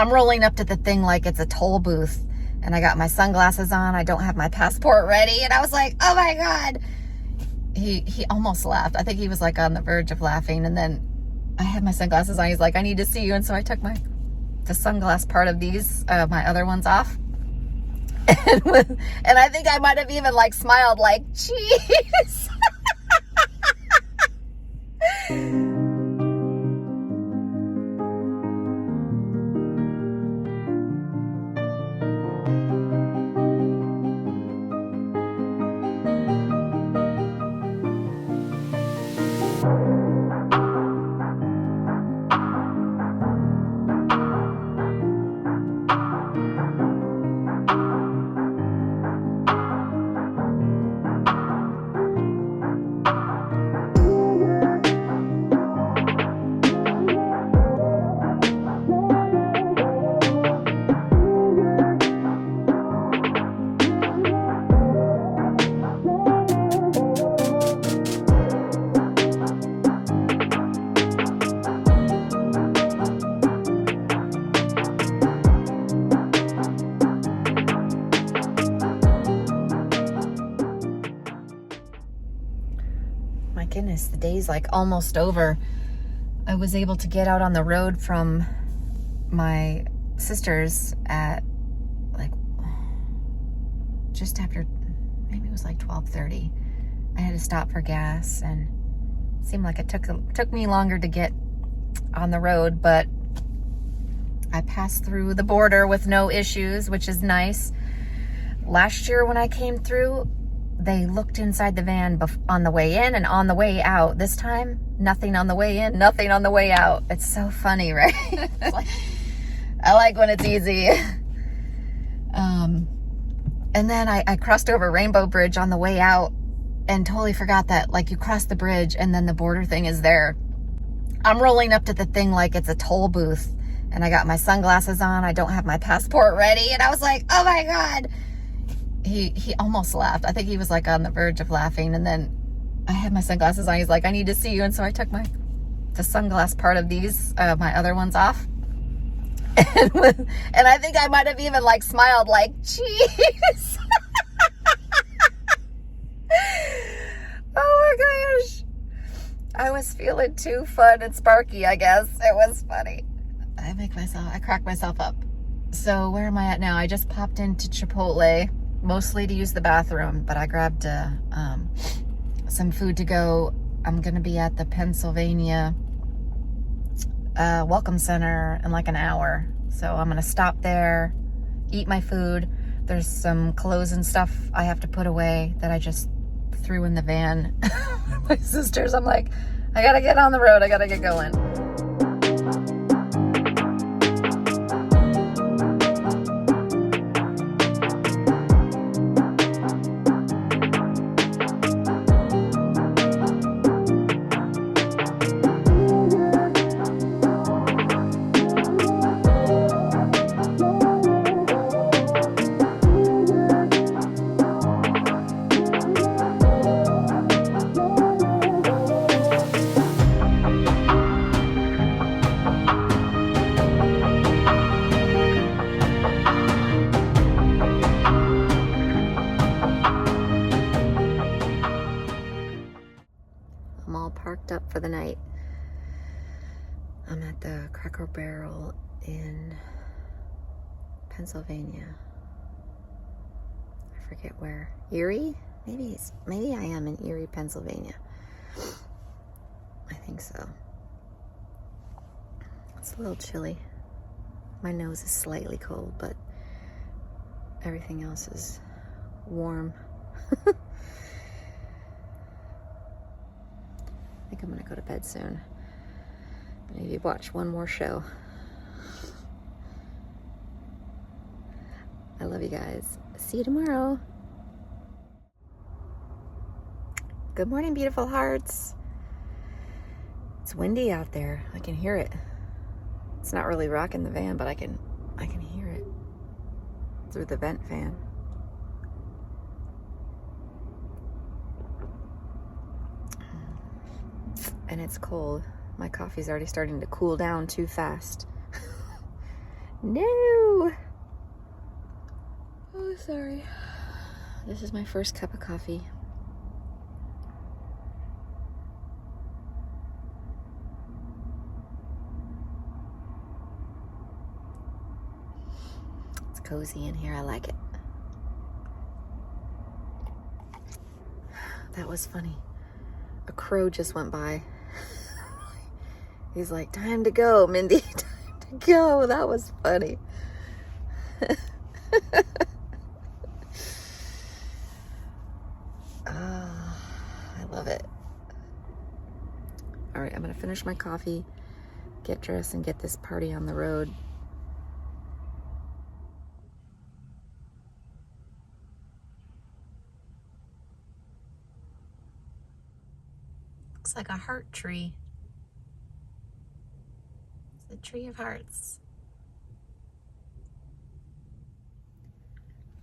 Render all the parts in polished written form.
I'm rolling up to the thing like it's a toll booth, and I got my sunglasses on. I don't have my passport ready, and I was like, oh my God. He almost laughed. I think he was like on the verge of laughing, and then I had my sunglasses on. He's like, I need to see you. And so I took the sunglass part of these, my other ones off. And I think I might have even like smiled like, jeez. Goodness, the day's like almost over. I was able to get out on the road from my sister's at like just after, maybe it was like 12:30. I had to stop for gas, and it seemed like it took me longer to get on the road, but I passed through the border with no issues, which is nice. Last year when I came through, they looked inside the van on the way in and on the way out. This time, nothing on the way in, nothing on the way out. It's so funny, right? I like when it's easy. And then I crossed over Rainbow Bridge on the way out and totally forgot that, like, you cross the bridge and then the border thing is there. I'm rolling up to the thing like it's a toll booth, and I got my sunglasses on. I don't have my passport ready, and I was like, oh my God. He almost laughed. I think he was like on the verge of laughing, and then I had my sunglasses on. He's like, I need to see you. And so I took the sunglass part of these, my other ones off. And I think I might have even like smiled like, jeez. Oh my gosh. I was feeling too fun and sparky, I guess. It was funny. I crack myself up. So where am I at now? I just popped into Chipotle, mostly to use the bathroom, but I grabbed some food to go. I'm gonna be at the Pennsylvania Welcome Center in like an hour. So I'm gonna stop there, eat my food. There's some clothes and stuff I have to put away that I just threw in the van. My sisters, I'm like, I gotta get on the road, I gotta get going. I'm all parked up for the night. I'm at the Cracker Barrel in Pennsylvania. I forget where. Erie? Maybe I am in Erie, Pennsylvania. I think so. It's a little chilly. My nose is slightly cold, but everything else is warm. I think I'm gonna go to bed soon. Maybe watch one more show. I love you guys. See you tomorrow. Good morning, beautiful hearts. It's windy out there. I can hear it. It's not really rocking the van, but I can hear it through the vent fan. And it's cold. My coffee's already starting to cool down too fast. No. Oh, sorry. This is my first cup of coffee. It's cozy in here. I like it. That was funny. A crow just went by. He's like, time to go, Mindy. Time to go. That was funny. I love it. All right, I'm gonna finish my coffee, get dressed, and get this party on the road. Looks like a heart tree. It's the tree of hearts.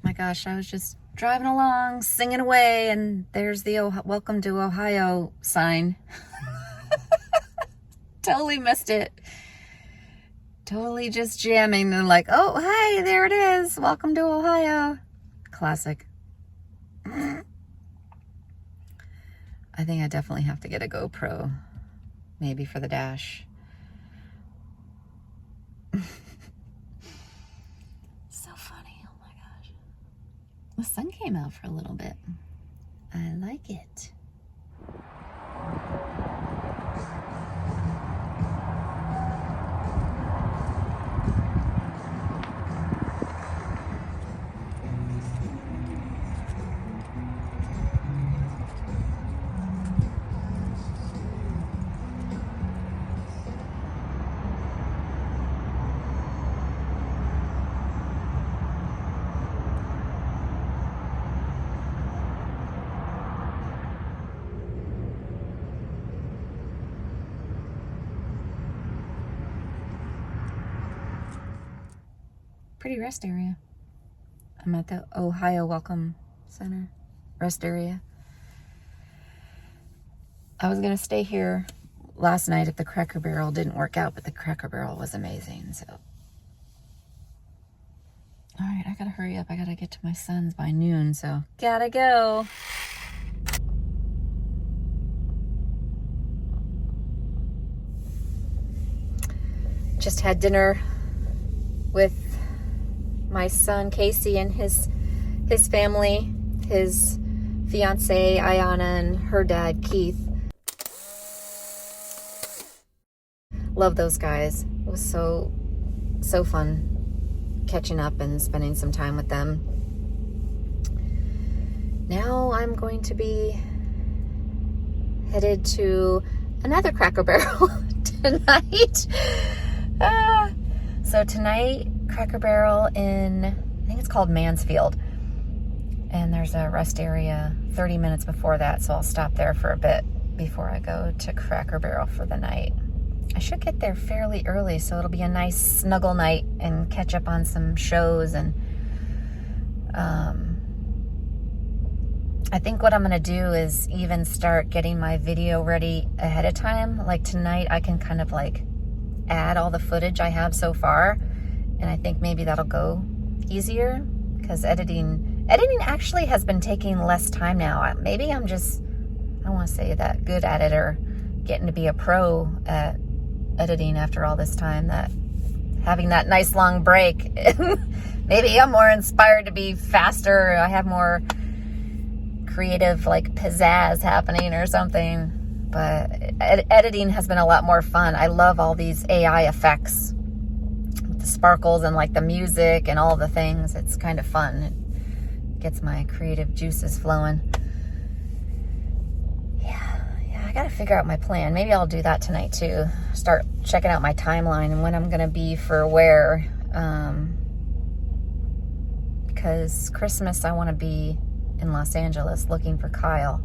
My gosh, I was just driving along, singing away, and there's the Welcome to Ohio sign. Totally missed it. Totally just jamming and like, oh, hi, there it is. Welcome to Ohio. Classic. I think I definitely have to get a GoPro, maybe for the dash. So funny, oh my gosh. The sun came out for a little bit. I like it. Pretty rest area. I'm at the Ohio Welcome Center rest area. I was gonna stay here last night if the Cracker Barrel didn't work out, but the Cracker Barrel was amazing, so. All right, I gotta hurry up. I gotta get to my son's by noon, so gotta go. Just had dinner with my son Casey and his family, his fiance Ayana and her dad Keith. Love those guys. It was so fun catching up and spending some time with them. Now I'm going to be headed to another Cracker Barrel tonight. So tonight, Cracker Barrel in, I think it's called Mansfield. And there's a rest area 30 minutes before that, so I'll stop there for a bit before I go to Cracker Barrel for the night. I should get there fairly early, so it'll be a nice snuggle night and catch up on some shows. And I think what I'm gonna do is even start getting my video ready ahead of time. Like tonight, I can kind of like add all the footage I have so far, and I think maybe that'll go easier because editing actually has been taking less time now. Maybe I'm just, I don't want to say that good at it or getting to be a pro at editing after all this time, that having that nice long break, maybe I'm more inspired to be faster. I have more creative like pizzazz happening or something. But editing has been a lot more fun. I love all these AI effects, the sparkles and like the music and all the things. It's kind of fun. It gets my creative juices flowing. Yeah, I gotta figure out my plan. Maybe I'll do that tonight too. Start checking out my timeline and when I'm gonna be for where. Because Christmas I want to be in Los Angeles looking for Kyle.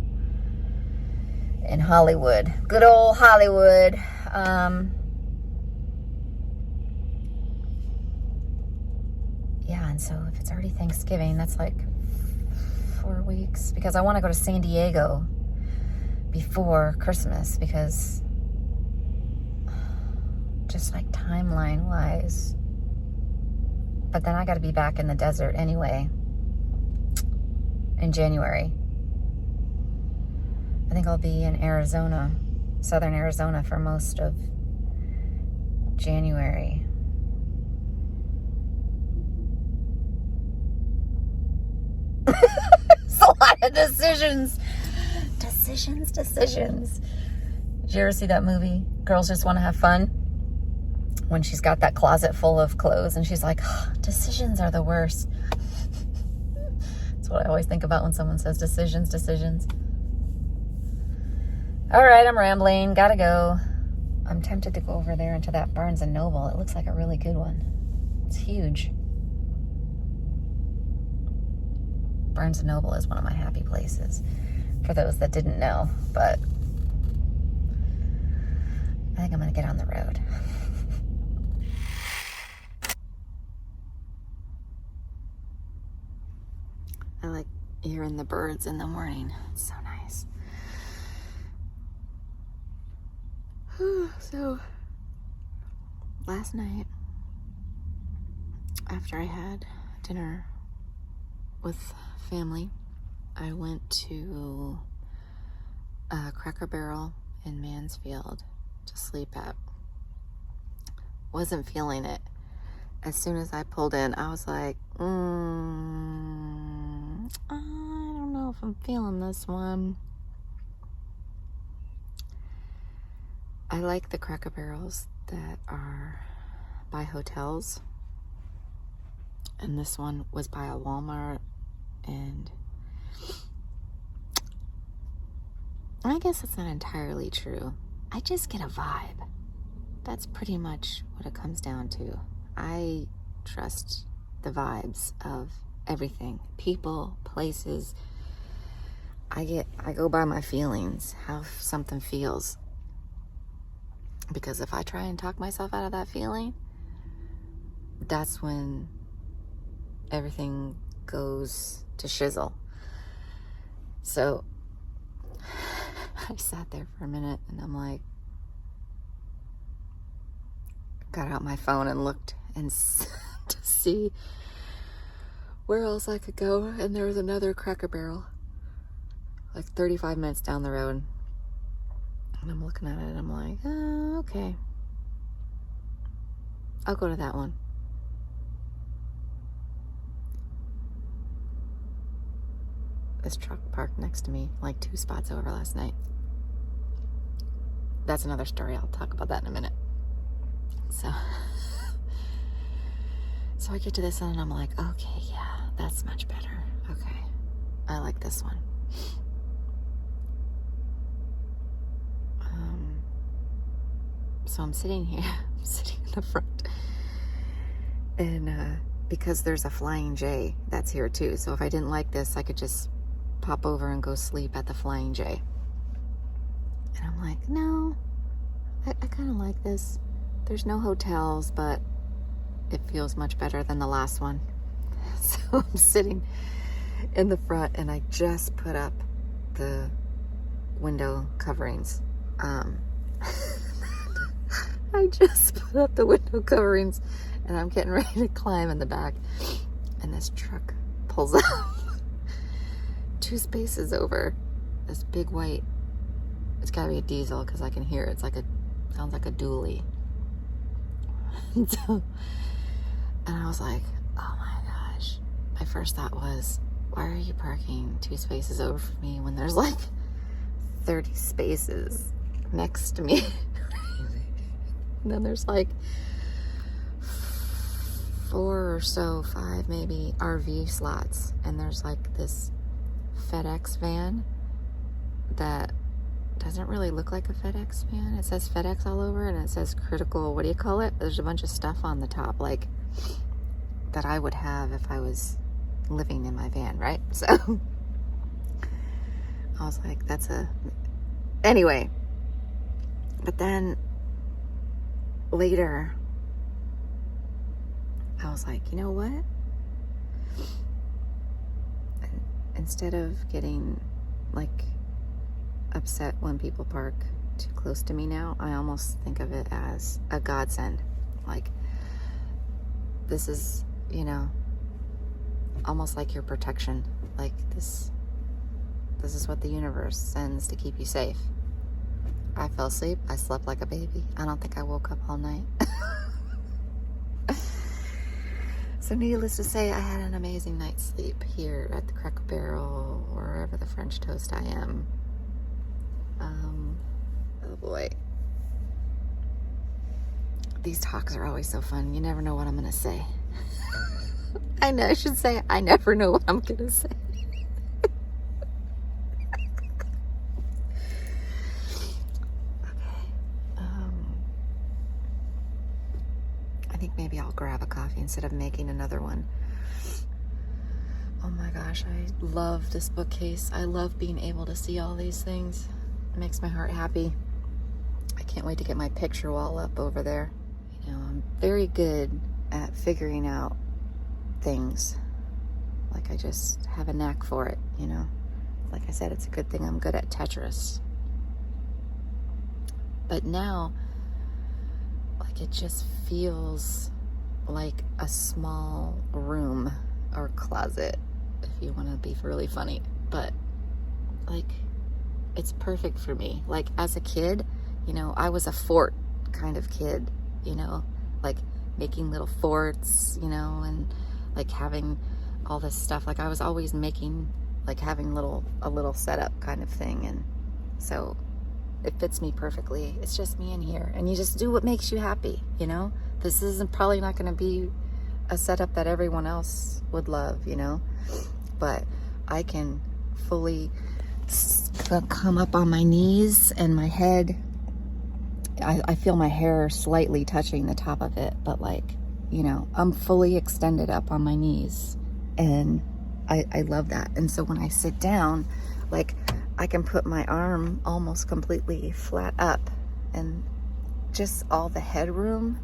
In Hollywood, good old Hollywood. Yeah, and so if it's already Thanksgiving, that's like 4 weeks, because I want to go to San Diego before Christmas, because just like timeline wise, But then I got to be back in the desert anyway in January. I think I'll be in Arizona, southern Arizona, for most of January. It's a lot of decisions. Decisions. Did you ever see that movie, Girls Just Want to Have Fun? When she's got that closet full of clothes and she's like, oh, decisions are the worst. That's what I always think about when someone says decisions. All right, I'm rambling. Gotta go. I'm tempted to go over there into that Barnes & Noble. It looks like a really good one. It's huge. Barnes & Noble is one of my happy places, for those that didn't know. But I think I'm going to get on the road. I like hearing the birds in the morning. It's so nice. So, last night, after I had dinner with family, I went to a Cracker Barrel in Mansfield to sleep at. Wasn't feeling it. As soon as I pulled in, I was like, I don't know if I'm feeling this one. I like the Cracker Barrels that are by hotels. And this one was by a Walmart. And I guess it's not entirely true. I just get a vibe. That's pretty much what it comes down to. I trust the vibes of everything. People, places. I go by my feelings, how something feels. Because if I try and talk myself out of that feeling, that's when everything goes to shizzle. So I sat there for a minute and I'm like, got out my phone and looked and to see where else I could go, and there was another Cracker Barrel like 35 minutes down the road. And I'm looking at it and I'm like, oh, okay, I'll go to that one. This truck parked next to me, like 2 spots over last night. That's another story. I'll talk about that in a minute. So I get to this one and I'm like, okay, yeah, that's much better. Okay, I like this one. So I'm sitting here, I'm sitting in the front, and because there's a Flying J that's here too, so if I didn't like this, I could just pop over and go sleep at the Flying J. And I'm like, no, I kind of like this. There's no hotels, but it feels much better than the last one. So I'm sitting in the front and I just put up the window coverings. I just put up the window coverings and I'm getting ready to climb in the back, and this truck pulls up 2 spaces over, this big white, it's gotta be a diesel because I can hear it. It's like sounds like a dually. And I was like, oh my gosh. My first thought was, why are you parking 2 spaces over from me when there's like 30 spaces next to me? And then there's like 4 or so, 5 maybe, RV slots. And there's like this FedEx van that doesn't really look like a FedEx van. It says FedEx all over and it says critical, what do you call it? There's a bunch of stuff on the top, like, that I would have if I was living in my van, right? So I was like, anyway. But then later, I was like, you know what? Instead of getting like upset when people park too close to me now, I almost think of it as a godsend. Like, this is you know, almost like your protection. Like this is what the universe sends to keep you safe. I fell asleep. I slept like a baby. I don't think I woke up all night. So needless to say, I had an amazing night's sleep here at the Cracker Barrel, or wherever the French toast I am. Oh boy. These talks are always so fun. You never know what I'm going to say. I know, I should say, I never know what I'm going to say. I think maybe I'll grab a coffee instead of making another one. Oh my gosh, I love this bookcase. I love being able to see all these things. It makes my heart happy. I can't wait to get my picture wall up over there. You know, I'm very good at figuring out things. Like I just have a knack for it, you know. Like I said, it's a good thing I'm good at Tetris. But now, like it just feels like a small room or closet, if you want to be really funny. But like, it's perfect for me. Like as a kid, you know, I was a fort kind of kid, you know, like making little forts, you know, and like having all this stuff. Like I was always making, like having a little setup kind of thing. And so it fits me perfectly. It's just me in here, and you just do what makes you happy, you know. This isn't probably not going to be a setup that everyone else would love, you know, but I can fully come up on my knees, and my head, I feel my hair slightly touching the top of it, but like, you know, I'm fully extended up on my knees, and I love that. And so when I sit down, like I can put my arm almost completely flat up, and just all the headroom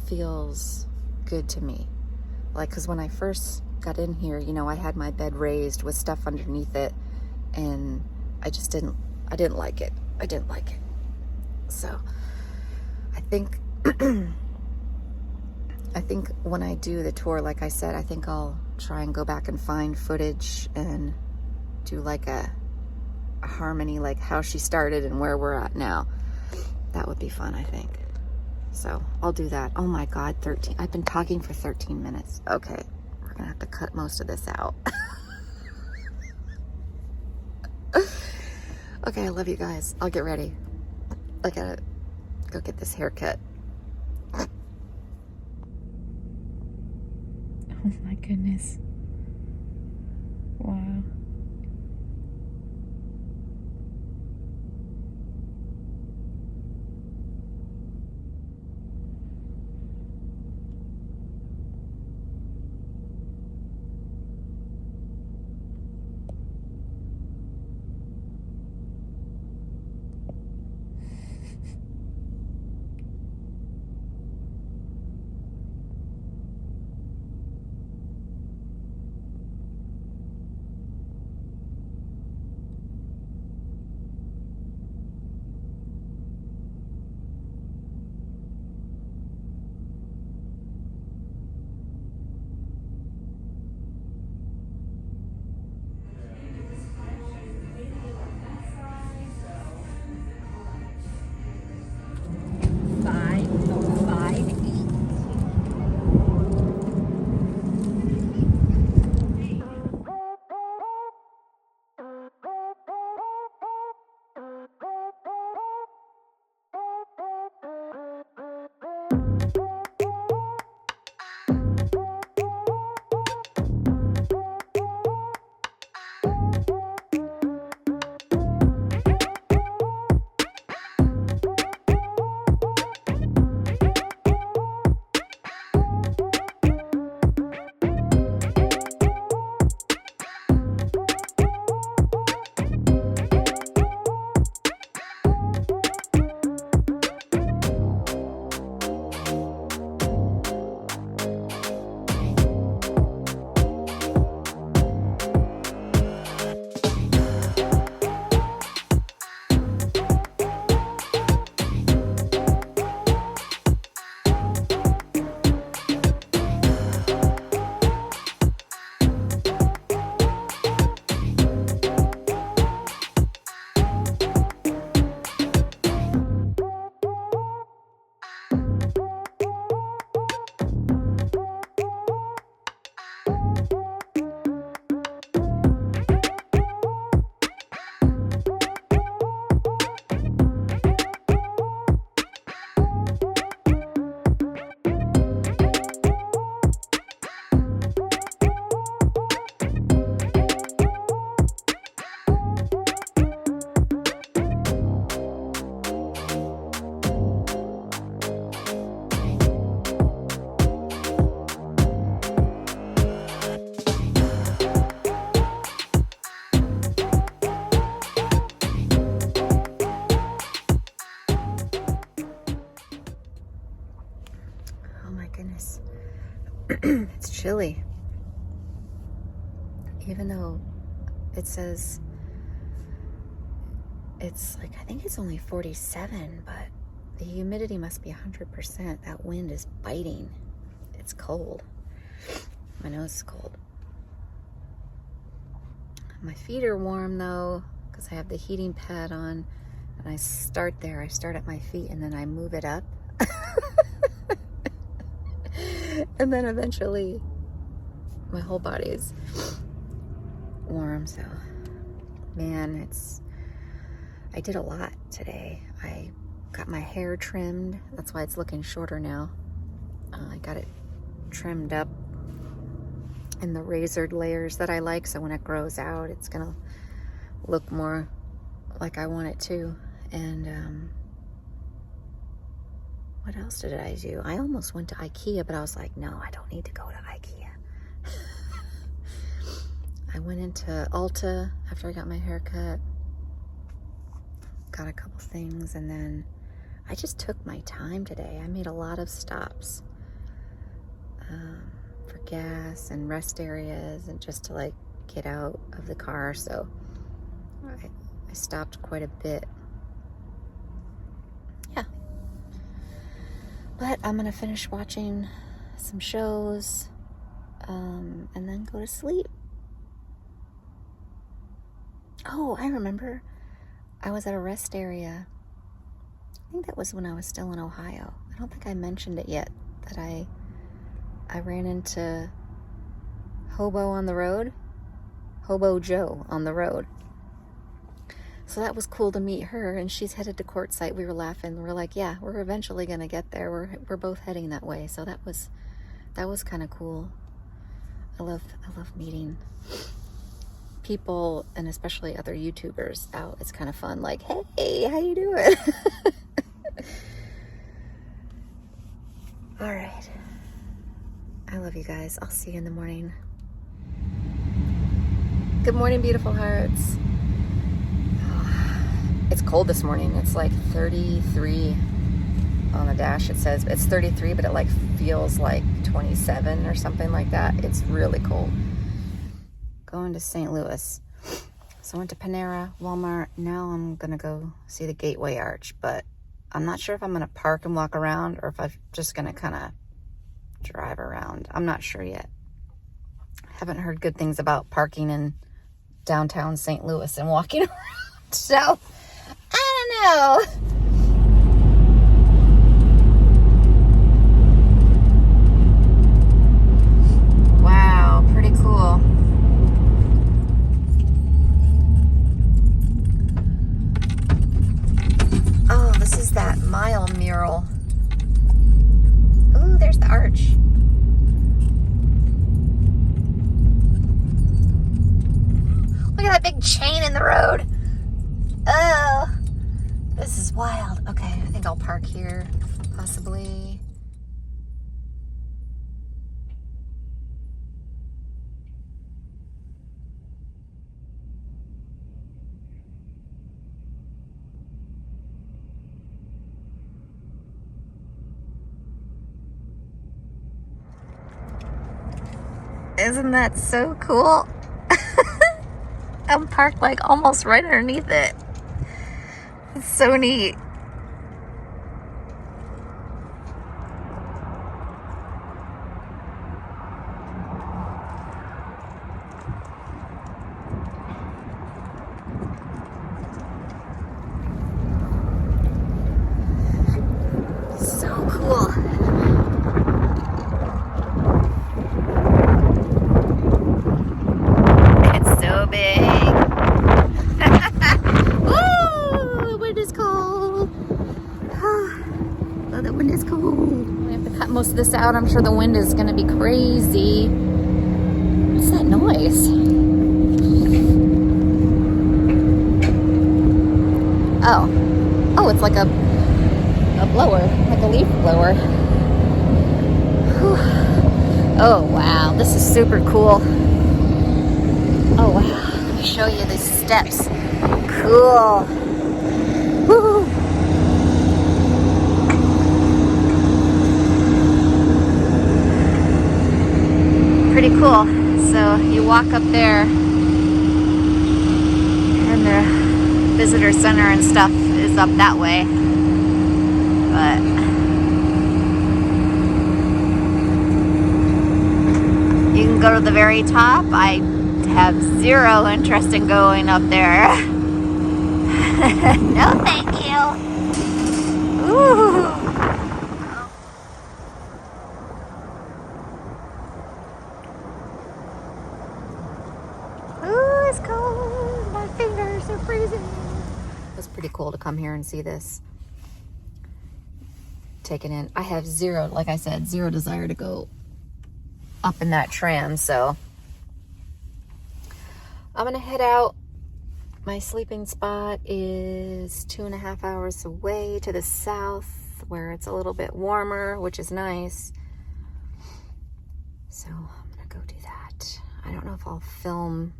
feels good to me. Like, because when I first got in here, you know, I had my bed raised with stuff underneath it, and I didn't like it. I didn't like it. So I think I think when I do the tour, like I said, I think I'll try and go back and find footage and do like a harmony, like how she started and where we're at now. That would be fun, I think. So I'll do that. Oh my God, 13. I've been talking for 13 minutes. Okay, we're gonna have to cut most of this out. Okay, I love you guys. I'll get ready. I gotta go get this haircut. Oh my goodness. Wow. It's chilly. Even though it says it's like, I think it's only 47, but the humidity must be 100%. That wind is biting. It's cold. My nose is cold. My feet are warm though, because I have the heating pad on, and I start there. I start at my feet and then I move it up. And then eventually my whole body is warm. So man, I did a lot today. I got my hair trimmed. That's why it's looking shorter now. I got it trimmed up in the razored layers that I like, so when it grows out it's gonna look more like I want it to. And what else did I do? I almost went to IKEA, but I was like, no, I don't need to go to IKEA. I went into Ulta after I got my hair cut, got a couple things, and then I just took my time today. I made a lot of stops for gas and rest areas, and just to like get out of the car. So I stopped quite a bit. Yeah. But I'm gonna finish watching some shows and then go to sleep. Oh, I remember I was at a rest area. I think that was when I was still in Ohio. I don't think I mentioned it yet, that I ran into Hobo on the road. Hobo Joe on the road. So that was cool to meet her, and she's headed to Quartzsite. We were laughing. We're like, yeah, we're eventually gonna get there. We're both heading that way. So that was kind of cool. I love meeting people, and especially other YouTubers out. It's kind of fun. Like, hey, how you doing? All right. I love you guys. I'll see you in the morning. Good morning, beautiful hearts. It's cold this morning. It's like 33 on the dash. It says it's 33, but it like feels like 27 or something like that. It's really cold. Going to St. Louis. So I went to Panera, Walmart. Now I'm gonna go see the Gateway Arch, but I'm not sure if I'm gonna park and walk around or if I'm just gonna kind of drive around. I'm not sure yet. Haven't heard good things about parking in downtown St. Louis and walking around. So I don't know. Wow, pretty cool. Oh, this is that mile mural. Ooh, there's the arch. Look at that big chain in the road. Oh, this is wild. Okay, I think I'll park here, possibly. Isn't that so cool? I'm parked like almost right underneath it. It's so neat. So cool. It's so big. Most of this out. I'm sure the wind is going to be crazy. What's that noise? Oh, it's like a blower, like a leaf blower. Whew. Oh wow, this is super cool. Oh wow, let me show you these steps. Cool. Woo. cool. So you walk up there, and the visitor center and stuff is up that way. But you can go to the very top. I have zero interest in going up there. No, thank you. Ooh. Ooh, it's cold. My fingers are freezing. It was pretty cool to come here and see this. Take it in. I have zero, like I said, zero desire to go up in that tram, so I'm gonna head out. My sleeping spot is 2.5 hours away to the south, where it's a little bit warmer, which is nice. So I'm gonna go do that. I don't know if I'll film.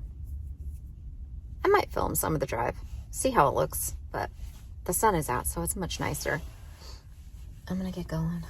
I might film some of the drive, see how it looks, but the sun is out, so it's much nicer. I'm gonna get going.